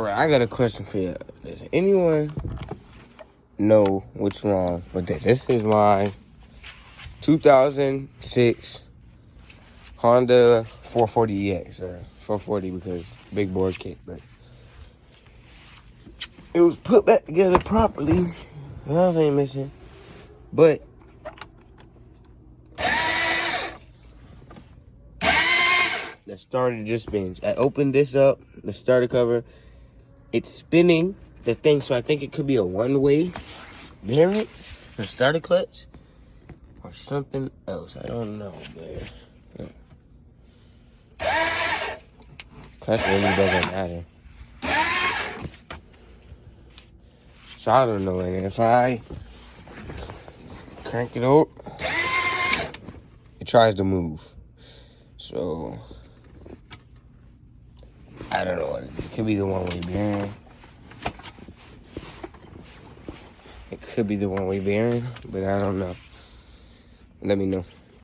Alright, I got a question for you. Does anyone know what's wrong with this? This is my 2006 Honda 440ex, or 440 because big board kit, but it was put back together properly. Valves ain't missing, but the starter just spins. I opened this up, the starter cover. It's spinning the thing, so I think it could be a one-way bearing, the starter clutch, or something else. I don't know, but clutch really doesn't matter. So I don't know, and if I crank it up, it tries to move. So I don't know what it could be. The one-way bearing. It could be the one-way bearing, but I don't know. Let me know.